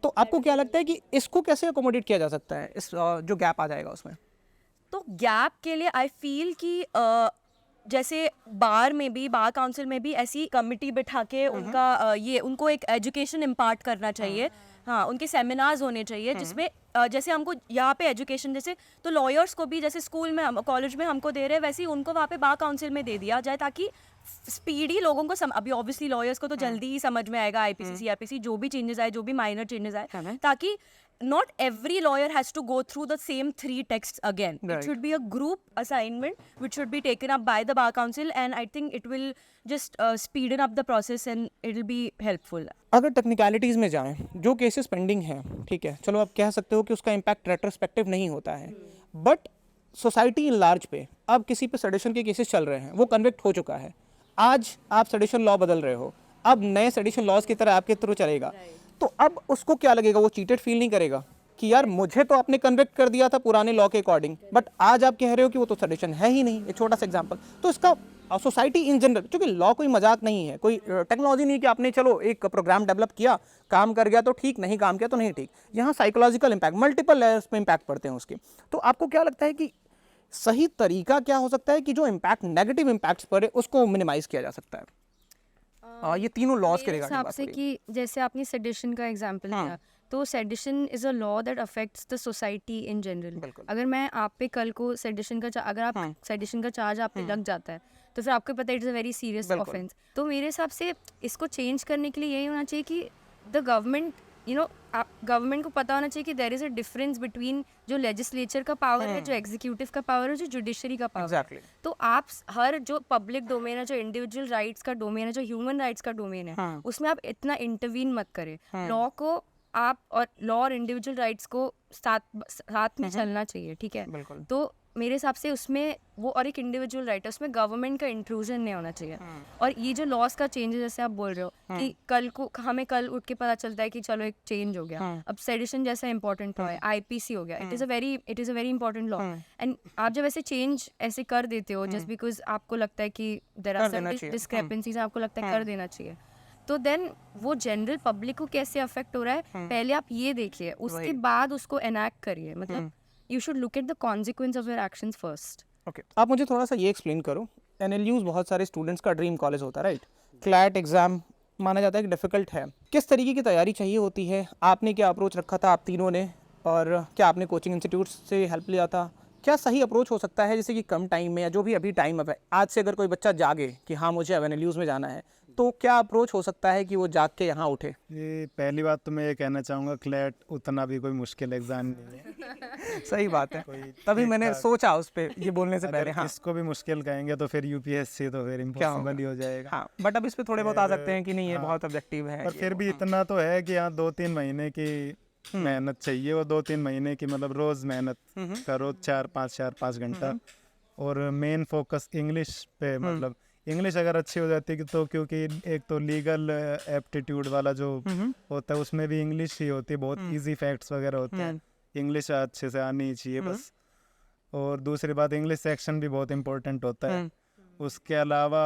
तो आपको क्या लगता है कि इसको कैसे अकोमोडेट किया जा सकता है, इस जो गैप आ जाएगा उसमें? तो गैप के लिए आई फील कि जैसे बार काउंसिल में भी ऐसी कमिटी बिठा के उनको एक एजुकेशन इम्पार्ट करना चाहिए हाँ उनके सेमिनार्स होने चाहिए जिसमें जैसे हमको यहाँ पे एजुकेशन जैसे तो लॉयर्स को भी जैसे स्कूल में हम कॉलेज में हमको दे रहे हैं वैसे ही उनको वहाँ पे बार काउंसिल में दे दिया जाए ताकि स्पीडी लोगों को अभी ऑब्वियसली लॉयर्स को तो जल्दी ही समझ में आएगा आईपीसी सीआरपीसी जो भी चेंजेस आए जो भी माइनर चेंजेस आए ताकि not every lawyer has to go through the same 3 texts again. Right. It should be a group assignment which should be taken up by the bar council and I think it will just speeden up the process and it will be helpful. अगर technicalities में जाएं जो cases pending हैं, ठीक है, चलो आप कह सकते हो कि उसका इम्पैक्ट रेट्रोस्पेक्टिव नहीं होता है, बट सोसाइटी इन लार्ज पे अब किसी पे सेडिशन के केसेस चल रहे हैं, वो कन्विक्ट हो चुका है, आज आप सेडिशन लॉ बदल रहे हो, अब नए सेडिशन लॉज की तरह आपके थ्रू चलेगा, तो अब उसको क्या लगेगा, वो चीटेड फील नहीं करेगा कि यार मुझे तो आपने कन्विक्ट कर दिया था पुराने लॉ के अकॉर्डिंग, बट आज आप कह रहे हो कि वो तो सेडिशन है ही नहीं। एक छोटा सा एग्जांपल, तो इसका सोसाइटी इन जनरल, क्योंकि लॉ कोई मजाक नहीं है, कोई टेक्नोलॉजी नहीं कि आपने चलो एक प्रोग्राम डेवलप किया, काम कर गया तो ठीक, नहीं काम किया तो नहीं ठीक, यहाँ साइकोलॉजिकल इम्पैक्ट, मल्टीपल लेयर्स पे इम्पैक्ट पड़ते हैं उसके। तो आपको क्या लगता है कि सही तरीका क्या हो सकता है कि जो इम्पैक्ट नेगेटिव इम्पैक्ट्स पड़े उसको मिनिमाइज किया जा सकता है? ये तीनों लॉज के रिगार्डिंग हिसाब बात से हो रही है। कि जैसे आपने सेडिशन का एग्जांपल दिया, तो sedition is a law that affects the society in general. बिल्कुल। अगर मैं आप पे कल को सेडिशन का अगर आप सेडिशन का चार्ज आप पे लग जाता है तो फिर आपको पता है इट्स अ वेरी सीरियस बिल्कुल। ऑफेंस। तो मेरे हिसाब से इसको चेंज करने के लिए यही होना चाहिए कि द गवर्नमेंट आप गवर्नमेंट को पता होना चाहिए कि there is a difference between जो लेजिस्लेचर का पावर है, जो एग्जीक्यूटिव का पावर है, जो जुडिशरी का पावर Exactly. है। तो आप हर जो पब्लिक डोमेन है, जो इंडिविजुअल राइट्स का डोमेन है, जो ह्यूमन राइट्स का डोमेन है, उसमें आप इतना इंटरवीन मत करें। लॉ को आप और लॉ और इंडिविजुअल राइट्स को साथ में चलना चाहिए, ठीक है। बिल्कुल। तो मेरे हिसाब से उसमें वो और एक इंडिविजुअल राइट है, उसमें गवर्नमेंट का इंट्रूजन नहीं होना चाहिए। और ये जो लॉस का चेंज है, जैसे आप बोल रहे हो कि कल को हमें कल उठ के पता चलता है कि चलो एक चेंज हो गया, अब सेडिशन जैसा इंपॉर्टेंट लॉ है, आईपीसी हो गया, it is a very important law, and आप जब ऐसे चेंज ऐसे कर देते हो जस्ट बिकॉज आपको लगता है कि देयर आर सर्टेन डिस्क्रिपेंसीज, आपको लगता है कर देना चाहिए, तो देन वो जनरल पब्लिक को कैसे अफेक्ट हो रहा है, पहले आप ये देखिए, उसके बाद उसको एनैक्ट करिए। मतलब you should look at the consequence of your actions first. Okay, आप मुझे थोड़ा सा ये एक्सप्लेन करो, एनएलयूज बहुत सारे स्टूडेंट्स का ड्रीम कॉलेज होता है, राइट? क्लैट एग्जाम माना जाता है कि डिफ़िकल्ट है, किस तरीके की तैयारी चाहिए होती है, आपने क्या अप्रोच रखा था आप तीनों ने, और क्या आपने कोचिंग इंस्टीट्यूट से हेल्प लिया था, क्या सही अप्रोच हो सकता है जैसे कि कम टाइम में या जो भी अभी टाइम है, आज से अगर कोई बच्चा जागे कि हाँ मुझे एनएलयूज में जाना है, तो क्या अप्रोच हो सकता है कि वो जाग के यहाँ उठे? ये पहली बात तो मैं ये कहना चाहूँगा, क्लैट उतना भी कोई मुश्किल एग्जाम नहीं है। सही बात है, तभी मैंने सोचा उस पर ये बोलने से पहले। हाँ, इसको भी मुश्किल कहेंगे तो फिर यूपीएससी तो फिर इम्पॉसिबल ही हो जाएगा। हाँ, बट अब इस पे थोड़े बहुत आ सकते हैं कि नहीं ये बहुत ऑब्जेक्टिव है, पर फिर भी इतना तो है कि यहाँ 2-3 महीने की मेहनत चाहिए, और 2-3 महीने की मतलब रोज मेहनत करो, 4-5 घंटा, और मेन फोकस इंग्लिश पे, मतलब इंग्लिश अगर अच्छी हो जाती है तो, क्योंकि एक तो लीगल एप्टीट्यूड वाला जो होता है उसमें भी इंग्लिश ही होती है, बहुत इजी फैक्ट्स वगैरह होते हैं, इंग्लिश अच्छे से आनी चाहिए बस। और दूसरी बात, इंग्लिश सेक्शन भी बहुत इम्पोर्टेंट होता है। उसके अलावा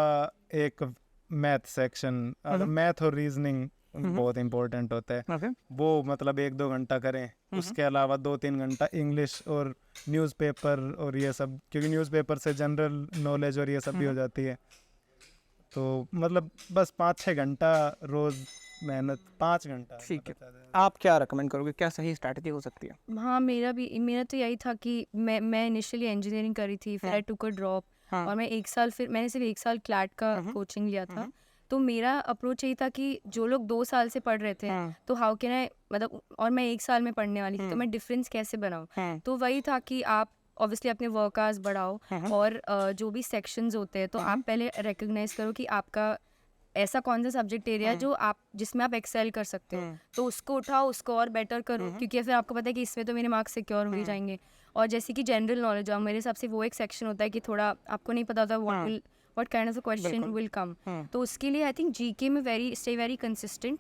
एक मैथ सेक्शन, अगर मैथ और रीजनिंग बहुत इम्पोर्टेंट होता है, वो मतलब 1-2 घंटा करें। उसके अलावा 2-3 घंटा इंग्लिश और न्यूज़पेपर और ये सब, क्योंकि न्यूज़पेपर से जनरल नॉलेज और ये सब भी हो जाती है। तो मतलब बस 5-6 घंटा रोज मेहनत, 5 घंटा। ठीक है, आप क्या रेकमेंड करोगे, क्या सही स्ट्रैटेजी हो सकती है? हाँ, मेरा तो यही था कि मैं इनिशियली इंजीनियरिंग करी थी, फिर आई टुक अ ड्रॉप, और मैंने सिर्फ 1 साल क्लैट का कोचिंग लिया था। तो मेरा अप्रोच यही था कि जो लोग 2 साल से पढ़ रहे थे, तो हाउ कैन आई, मतलब, और मैं 1 साल में पढ़ने वाली थी, तो मैं डिफरेंस कैसे बनाऊँ। तो वही था कि आप ऑब्वियसली अपने वर्क आवर्स बढ़ाओ, और जो भी सेक्शंस होते हैं तो आप पहले रिकग्नाइज करो कि आपका ऐसा कौन सा सब्जेक्ट एरिया है जो आप जिसमें आप एक्सेल कर सकते हो, तो उसको उठाओ, उसको और बेटर करो, क्योंकि फिर आपको पता है कि इसमें तो मेरे मार्क्स सिक्योर हो ही जाएंगे। और जैसे कि जनरल नॉलेज, मेरे हिसाब से वो एक सेक्शन होता है कि थोड़ा आपको नहीं पता होता what kind of a question will come, तो उसके लिए आई थिंक जीके में stay very consistent,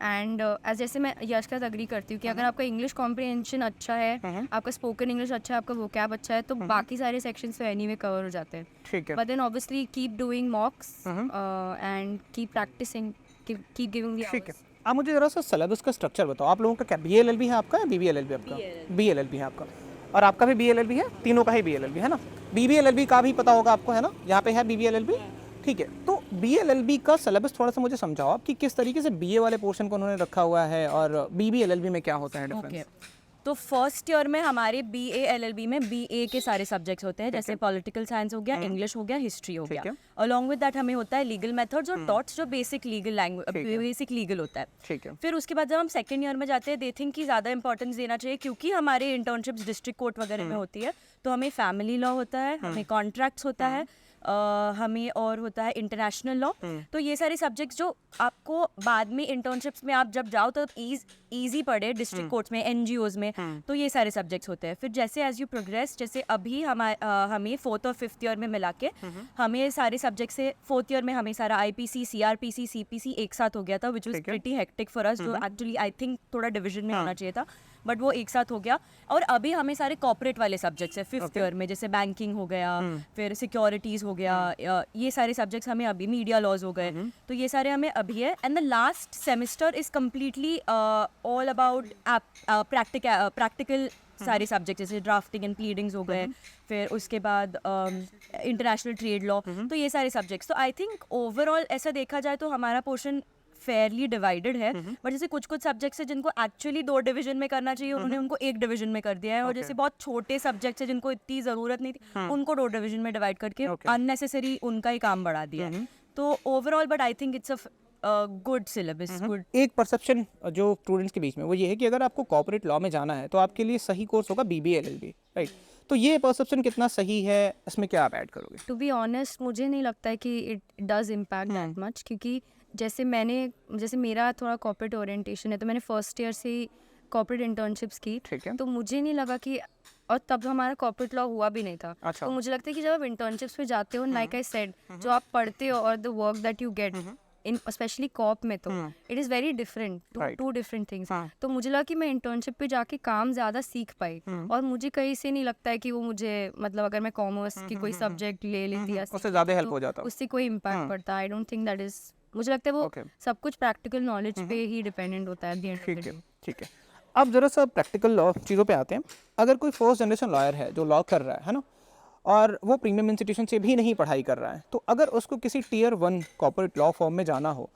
and as जैसे मैं यश का अग्री करती हूँ कि अगर आपका इंग्लिश कॉम्प्रिहेंशन अच्छा है, आपका स्पोकन इंग्लिश अच्छा है, आपका वोकैब अच्छा है, तो बाकी सारे सेक्शंस तो एनीवे कवर हो जाते हैं। ठीक है, but then obviously keep doing mocks and keep practising, keep giving the ठीक है। आप मुझे जरा सा सिलेबस का स्ट्रक्चर बताओ, आप लोगों का क्या BLLB है आपका या BBLLB आपका? BLLB है आपका, और आपका भी BLLB है, तीनों का ही BLLB है ना? BBLLB का भी पता होगा आपको, है ना? यहाँ पे है BBLLB, ठीक है। तो BLLB का सिलेबस थोड़ा सा मुझे समझाओ आप कि किस तरीके से BA वाले पोर्शन को उन्होंने रखा हुआ है और BBLLB में क्या होता है डिफरेंस? ओके, तो फर्स्ट ईयर में हमारे BA LLB में BA के सारे सब्जेक्ट्स होते हैं, जैसे पॉलिटिकल साइंस हो गया, इंग्लिश हो गया, हिस्ट्री हो गया। है। अलॉन्ग विद दैट हमें होता है लीगल मेथड्स और टॉट्स, जो basic legal language, basic legal होता है। ठीक है। फिर उसके बाद जब हम सेकेंड ईयर में जाते हैं, दे थिंक कि ज़्यादा इंपॉर्टेंस देना चाहिए, क्योंकि हमारे इंटर्नशिप्स डिस्ट्रिक्ट कोर्ट वगैरह में होती है, तो हमें फैमिली लॉ होता है, हमें कॉन्ट्रैक्ट्स होता है, हमें और होता है इंटरनेशनल लॉ। तो ये सारे सब्जेक्ट्स जो आपको बाद में इंटर्नशिप्स में आप जब जाओ तो ईजी पड़े डिस्ट्रिक्ट कोर्ट्स में, NGOs में, तो ये सारे सब्जेक्ट्स होते हैं। फिर जैसे एज यू प्रोग्रेस, जैसे अभी हमें फोर्थ और फिफ्थ ईयर में मिला के हमें सारे सब्जेक्ट से, फोर्थ ईयर में हमें सारा IPC, CRPC, CPC एक साथ हो गया था, which was pretty hectic for us, जो एक्चुअली आई थिंक थोड़ा डिविजन में होना चाहिए था, बट वो एक साथ हो गया। और अभी हमें सारे कॉर्पोरेट वाले सब्जेक्ट्स है फिफ्थ ईयर में, जैसे बैंकिंग हो गया, फिर सिक्योरिटीज हो गया, ये सारे सब्जेक्ट्स हमें अभी, मीडिया लॉज हो गए, तो ये सारे हमें अभी है। And the last semester is completely all about practical सारे सब्जेक्ट, जैसे ड्राफ्टिंग एंड प्लीडिंग्स हो गए, फिर उसके बाद इंटरनेशनल ट्रेड लॉ, तो ये सारे सब्जेक्ट्स। तो आई थिंक ओवरऑल ऐसा देखा जाए तो हमारा पोर्शन फेयरली डिवाइडेड है, बट जैसे कुछ कुछ सब्जेक्ट्स है जिनको एक्चुअली 2 डिवीजन में करना चाहिए, उन्होंने उनको 1 डिवीजन में कर दिया है, और जैसे बहुत छोटे सब्जेक्ट्स है जिनको इतनी ज़रूरत नहीं थी, उनको 2 डिवीजन में डिवाइड करके अननेसेसरी उनका ही काम बढ़ा दिया है। तो overall but I think it's a good syllabus, good. एक परसेप्शन जो स्टूडेंट्स के बीच में वो ये है कि अगर आपको कॉर्पोरेट लॉ में जाना है तो आपके लिए सही कोर्स होगा BBLLB, राइट? तो ये परसेप्शन कितना सही है, इसमें क्या आप ऐड करोगे? टू बी ऑनेस्ट मुझे नहीं लगता है कि it does impact that much, क्योंकि जैसे मेरा थोड़ा कॉर्पोरेट ओरिएंटेशन है, तो मैंने फर्स्ट ईयर से कॉर्पोरेट इंटर्नशिप्स की, ठीक है। तो मुझे नहीं लगा कि, और तब हमारा कॉर्पोरेट लॉ हुआ भी नहीं था। अच्छा। तो मुझे लगता है कि जब आप इंटर्नशिप्स पे जाते हो, लाइक आई सेड, जो आप पढ़ते हो और the work that you get in specially कॉप में, तो it is very different, two different things. तो मुझे लगा कि मैं इंटर्नशिप पे जाके काम ज़्यादा सीख पाई, और मुझे कहीं से नहीं लगता है कि वो मुझे, मतलब अगर मैं कॉमर्स की कोई सब्जेक्ट ले लेती या उससे ज़्यादा हेल्प तो हो जाता। उससे कोई इम्पैक्ट पड़ता। आई डोंट थिंक दैट इज, मुझे लगता है वो सब कुछ प्रैक्टिकल नॉलेज पे ही डिपेंडेंट होता है at the end of the day. ठीक है। अब जरा सा प्रैक्टिकल लॉ चीज़ों पे आते हैं। अगर कोई फर्स्ट जनरेशन लॉयर है जो लॉ कर रहा है ना, और वो प्रीमियम इंस्टीट्यूशन से भी नहीं पढ़ाई कर रहा है, तो अगर उसको किसी टियर 1 कॉर्पोरेट लॉ फॉर्म में जाना हो,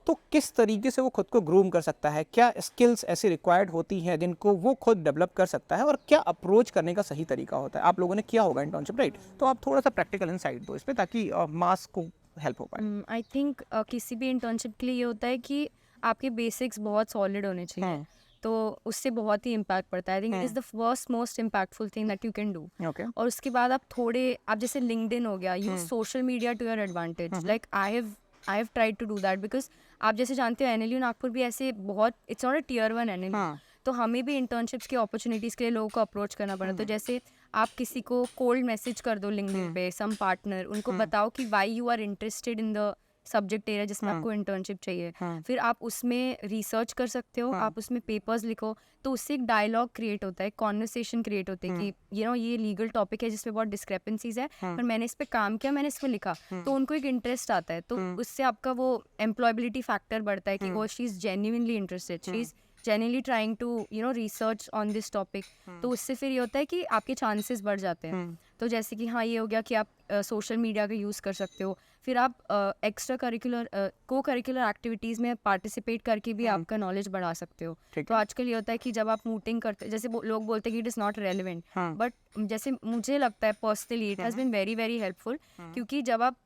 तो किस तरीके से वो खुद को ग्रूम कर सकता है? क्या स्किल्स ऐसी रिक्वायर्ड होती हैं जिनको वो खुद डेवलप कर सकता है, और क्या अप्रोच करने का सही तरीका होता है? आप लोगों ने किया होगा इंटर्नशिप, राइट? तो आप थोड़ा सा प्रैक्टिकल इनसाइट दो इस पर, ताकि मास को हेल्प हो पाए। आई थिंक किसी भी इंटर्नशिप के लिए ये होता है कि आपके बेसिक्स बहुत सॉलिड होने चाहिए, तो उससे बहुत ही इम्पैक्ट पड़ता है। I think it is the first most impactful thing that you can do. और उसके बाद आप जैसे लिंक्डइन हो गया, use social media to your advantage. Like I have tried to do that, because आप जैसे जानते हो NLU नागपुर भी ऐसे बहुत, it's not a tier 1 NLU, तो हमें भी इंटर्नशिप्स की अपॉर्चुनिटीज़ के लिए लोगों को अप्रोच करना पड़ा। तो जैसे आप किसी को कोल्ड मैसेज कर दो लिंक्डइन पे, सम पार्टनर, उनको बताओ कि why you are interested in the subject area जिसमें आपको इंटर्नशिप चाहिए, फिर आप उसमें रिसर्च कर सकते हो, आप उसमें पेपर्स लिखो, तो उससे एक डायलॉग क्रिएट होता है, कॉन्वर्सेशन क्रिएट होते हैं कि ये लीगल टॉपिक है जिसमें बहुत डिस्क्रेपेंसीज है, पर मैंने इस पे काम किया, मैंने इसमें लिखा, तो उनको एक इंटरेस्ट आता है, तो उससे आपका वो एम्प्लॉयबिलिटी फैक्टर बढ़ता है कि वो she is genuinely interested, she is genuinely trying to research on this topic. तो उससे फिर ये होता है कि आपके चांसेस बढ़ जाते हैं। तो जैसे कि हाँ, ये हो गया कि आप सोशल मीडिया का यूज़ कर सकते हो, फिर आप एक्स्ट्रा करिकुलर को करिकुलर एक्टिविटीज़ में पार्टिसिपेट करके भी आपका नॉलेज बढ़ा सकते हो। तो आजकल ये होता है कि जब आप मूटिंग करते, जैसे लोग बोलते हैं कि it is not relevant, but जैसे मुझे लगता है personally it has been very very helpful, क्योंकि जब आप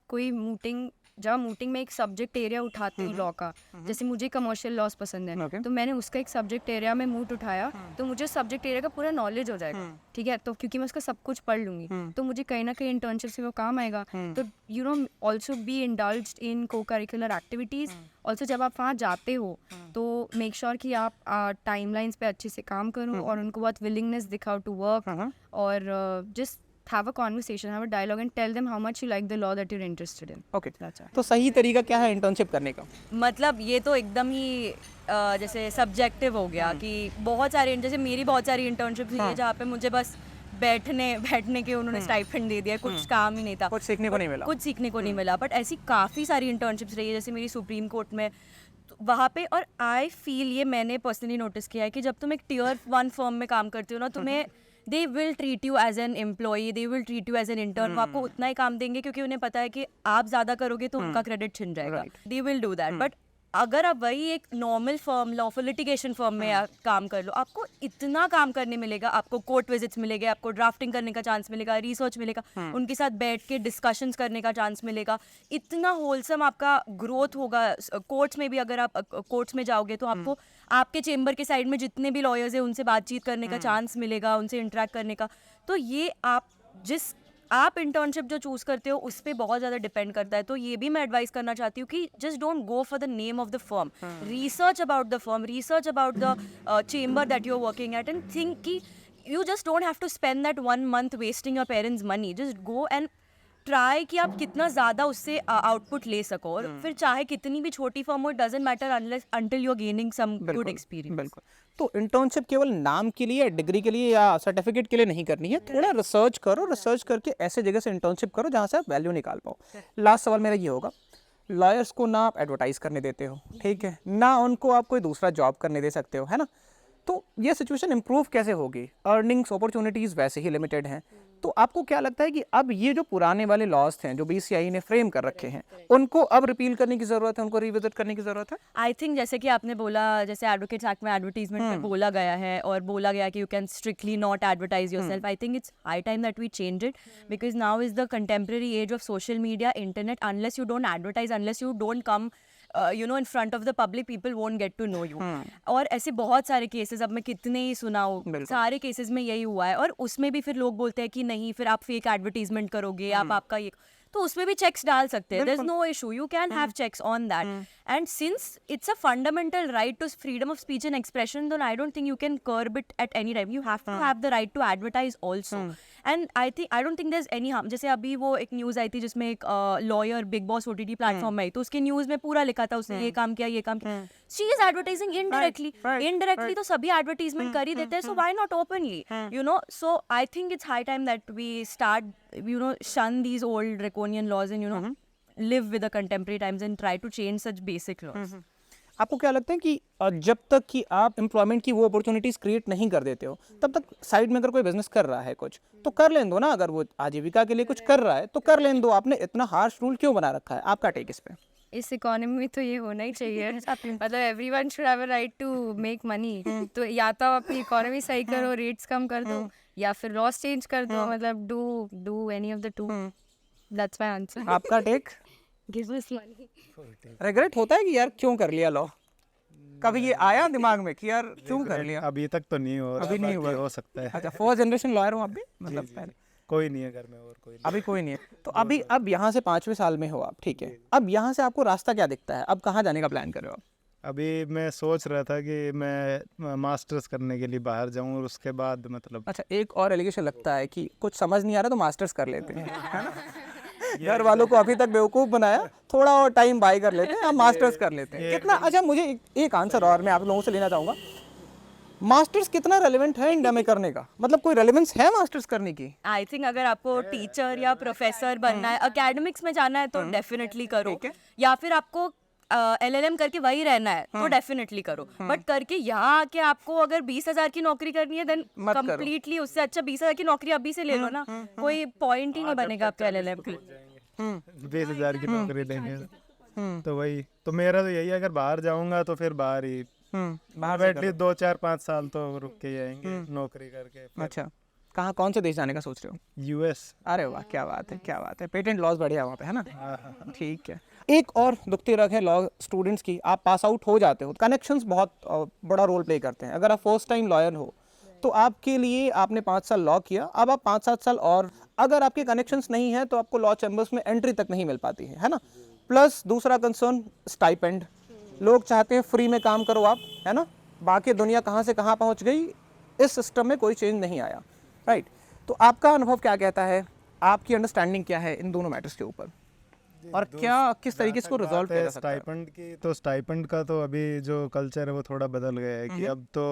मूटिंग में एक सब्जेक्ट एरिया उठाते हो लॉ का, जैसे मुझे कमर्शियल लॉस पसंद है, तो मैंने उसका एक सब्जेक्ट एरिया में मूट उठाया, तो मुझे सब्जेक्ट एरिया का पूरा नॉलेज हो जाएगा, ठीक है? तो क्योंकि मैं उसका सब कुछ पढ़ लूंगी, तो मुझे कहीं ना कहीं इंटर्नशिप से वो काम आएगा। तो ऑल्सो बी इंडल्ज्ड इन को करिकुलर एक्टिविटीज़। ऑल्सो जब आप वहाँ जाते हो तो मेक श्योर कि आप टाइमलाइंस पे अच्छे से काम करो, और उनको बहुत विलिंगनेस दिखाओ टू वर्क, और just have a conversation, have a dialogue and tell them how much you like the law that you're interested in. Okay, तो सही तरीका क्या है इंटर्नशिप करने का? मतलब ये तो एकदम ही जैसे सब्जेक्टिव हो गया कि बहुत सारे, जैसे मेरी बहुत सारी इंटर्नशिप है जहाँ पे मुझे बस बैठने के उन्होंने स्टाइपेंड दे दिया, कुछ काम ही नहीं था, कुछ सीखने को नहीं मिला। बट ऐसी काफ़ी सारी इंटर्नशिप्स रही है, जैसे मेरी सुप्रीम कोर्ट में, तो वहाँ पे, और आई फील, ये मैंने पर्सनली नोटिस किया है कि जब तुम एक टियर 1 फर्म में काम करते हो ना, तुम्हें they will treat you as an employee, they will treat you as an intern. वो आपको उतना ही काम देंगे क्योंकि उन्हें पता है कि आप ज़्यादा करोगे तो उनका क्रेडिट छिन जाएगा। They will do that. But अगर आप वही एक normal firm, lawful litigation firm में आप काम कर लो, आपको इतना काम करने मिलेगा, आपको कोर्ट विजिट्स मिलेंगे, आपको ड्राफ्टिंग करने का चांस मिलेगा, रिसर्च मिलेगा, उनके साथ बैठ के डिस्कशंस करने का चांस मिलेगा, इतना होलसम आपका ग्रोथ होगा। कोर्ट्स में भी अगर आप कोर्ट्स में जाओगे तो आपको आपके चेम्बर के साइड में जितने भी लॉयर्स हैं उनसे बातचीत करने का चांस मिलेगा, उनसे इंटरेक्ट करने का। तो ये आप इंटर्नशिप जो चूज करते हो उस पर बहुत ज़्यादा डिपेंड करता है। तो ये भी मैं एडवाइस करना चाहती हूँ कि just don't go for the name of the firm, research about the firm, research about the chamber that you are working at, and think कि you just don't have to spend that 1 month wasting your parents' money. Just go and try कि आप कितना ज़्यादा उससे output ले सको, और फिर चाहे कितनी भी छोटी फर्म हो, it doesn't matter unless until you are gaining some good experience. बिल्कुल। तो इंटर्नशिप केवल नाम के लिए, डिग्री के लिए या सर्टिफिकेट के लिए नहीं करनी है। थोड़ा रिसर्च करो, रिसर्च करके ऐसे जगह से इंटर्नशिप करो जहाँ से आप वैल्यू निकाल पाओ। लास्ट सवाल मेरा ये होगा, लॉयर्स को ना आप एडवर्टाइज करने देते हो, ठीक है, ना उनको आप कोई दूसरा जॉब करने दे सकते हो, है ना, तो ये सिचुएशन इंप्रूव कैसे होगी? अर्निंग्स अपॉर्चुनिटीज़ वैसे ही लिमिटेड हैं। तो आपको क्या लगता है कि अब ये जो पुराने वाले लॉज थे जो BCI ने फ्रेम कर रखे हैं, उनको अब रिपील करने की ज़रूरत है, उनको रिविजिट करने की ज़रूरत है? आई थिंक जैसे कि आपने बोला, जैसे एडवोकेट्स एक्ट में एडवर्टीजमेंट में बोला गया है और बोला गया कि you can strictly not advertise yourself. I think it's high time that we change it, because now is the contemporary age of social media, internet. Unless you don't advertise, unless you don't come in front of the public, people won't get to know you. और ऐसे बहुत सारे cases, अब मैं कितने ही सुनाऊं, सारे cases में यही हुआ है। और उसमें भी फिर लोग बोलते हैं कि नहीं, फिर आप फेक एडवर्टीजमेंट करोगे, आप आपका ये, तो उसमें भी चेक्स डाल सकते हैं। There is no issue, you can have checks on that. And since it's a fundamental right to freedom of speech and expression, then I don't think you can curb it at any time. You have to have the right to advertise also. And I don't think there is any harm. जैसे अभी वो एक news आई थी जिसमें एक lawyer Bigg Boss OTT platform में आई, तो उसके न्यूज़ में पूरा लिखा था उसने ये काम किया, ये काम किया। शी इज एडवर्टाइजिंग इनडायरेक्टली, तो सभी एडवर्टीजमेंट कर ही देते हैं, so why not openly, you know. So I think it's high time that we start, you know, shun these old draconian laws and, you know, live with the contemporary times and try to change such basic laws. आपको क्या लगता है कि जब तक कि आप employment की वो अपॉर्चुनिटीज़ क्रिएट नहीं कर देते हो, तब तक साइड में अगर कोई बिजनेस कर रहा है कुछ, तो कर लेने दो ना। अगर वो आजीविका के लिए कुछ कर रहा है तो कर लेने दो। आपने इतना हार्श रूल क्यों बना रखा है? आपका टेक इस पे? इस इकोनॉमी में तो ये होना ही चाहिए। मतलब everyone should have a right to make money. तो या तो आप अपनी इकोनॉमी सही करो, रेट्स कम कर दो, या फिर लॉस चेंज कर दो। मतलब do any of the two. That's my answer. आपका take? Give us money. Regret होता है कि यार क्यों कर लिया लॉ? कभी ये आया दिमाग में कि यार क्यों कर लिया? अभी तक तो नहीं हो रहा, अभी नहीं हुआ। हो सकता है। अच्छा, 4th जनरेशन लॉयर हो आप भी? मतलब पहले कोई नहीं है घर में, और कोई नहीं। अभी कोई नहीं है। तो अभी अब यहाँ से 5वें साल में हो आप, ठीक है, अब यहाँ से आपको रास्ता क्या दिखता है? अब कहाँ जाने का प्लान कर रहे हो आप? अभी मैं सोच रहा था कि मैं मास्टर्स करने के लिए बाहर जाऊं, और उसके बाद मतलब अच्छा, एक और एलिगेशन लगता है कि कुछ समझ नहीं आ रहा तो मास्टर्स कर लेते हैं, है ना? घर वालों को अभी तक बेवकूफ़ बनाया, थोड़ा और टाइम बाय कर लेते हैं, हम मास्टर्स कर लेते हैं। कितना, अच्छा मुझे एक आंसर और मैं आप लोगों से लेना चाहूँगा, मास्टर्स कितना रेलेवेंट है इंडिया में करने का? मतलब कोई रेलेवेंस है मास्टर्स करने की? आई थिंक अगर आपको टीचर या प्रोफेसर बनना है, एकेडमिक्स में जाना है तो डेफिनेटली करो, या फिर आपको LLM करके वही रहना है तो डेफिनेटली करो। बट करके यहाँ आके आपको अगर 20,000 की नौकरी करनी है, देन कम्प्लीटली उससे अच्छा 20,000 की नौकरी अभी से ले लो ना। कोई पॉइंट ही नहीं बनेगा आपका LLM के लिए। 20,000 की नौकरी लेंगे तो वही तो मेरा तो यही है, अगर बाहर जाऊंगा तो फिर बाहर ही बाहर एटलीस्ट 2 4 5 साल तो रुक के जाएंगे नौकरी करके। अच्छा, कहाँ, कौन से देश जाने का सोच रहे हो? US। अरे वाह, क्या बात है, क्या बात है। पेटेंट लॉज बढ़िया वहाँ पे, है ना? ठीक है। एक और दुखती रग है लॉ स्टूडेंट्स की, आप पास आउट हो जाते हो, कनेक्शंस बहुत बड़ा रोल प्ले करते हैं। अगर आप फर्स्ट टाइम लॉयर हो तो आपके लिए, आपने 5 साल लॉ किया, अब आप 5-7 साल और, अगर आपके कनेक्शंस नहीं है तो आपको लॉ चैम्बर्स में एंट्री तक नहीं मिल पाती है ना? प्लस दूसरा कंसर्न स्टाइपेंड, लोग चाहते हैं फ्री में काम करो आप, है ना? बाकी दुनिया कहाँ से कहाँ पहुँच गई, इस सिस्टम में कोई चेंज नहीं आया, राइट? तो आपका अनुभव क्या कहता है, आपकी अंडरस्टैंडिंग क्या है इन दोनों मैटर्स के ऊपर, और क्या किस तरीके से इसको रिजॉल्व किया जा सकता है? स्टाइपेंड की, तो स्टाइपेंड का तो अभी जो कल्चर है वो थोड़ा बदल गया है कि अब तो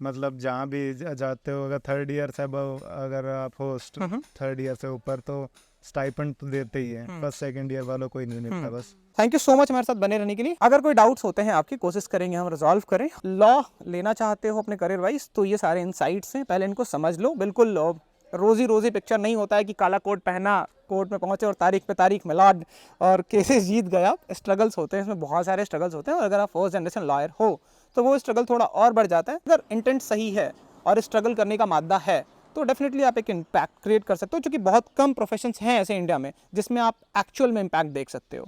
मतलब जहाँ भी जाते हो, अगर 3rd ईयर से अगर आप हो 3rd ईयर से ऊपर, तो स्टाइपेंड तो देते ही हैं, फर्स्ट सेकंड ईयर वालों को ही नहीं मिलता बस। थैंक यू सो मच हमारे साथ बने रहने के लिए। अगर कोई डाउट्स होते हैं आपकी, कोशिश करेंगे हम रिजॉल्व करें। लॉ लेना चाहते हो अपने करियर वाइज तो ये सारे इनसाइट्स हैं, पहले इनको समझ लो। बिल्कुल रोजी पिक्चर नहीं होता है कि काला कोट पहना, कोर्ट में पहुंचे और तारीख पे तारीख मिला और केसेस जीत गया। स्ट्रगल्स होते हैं, इसमें बहुत सारे स्ट्रगल्स होते हैं, और अगर आप फर्स्ट जनरेशन लॉयर हो तो वो स्ट्रगल थोड़ा और बढ़ जाता है। अगर इंटेंट सही है और स्ट्रगल करने का मादा है तो डेफिनेटली आप एक इम्पैक्ट क्रिएट कर सकते हो, क्योंकि बहुत कम प्रोफेशंस हैं ऐसे इंडिया में जिसमें आप एक्चुअल में इम्पैक्ट देख सकते हो।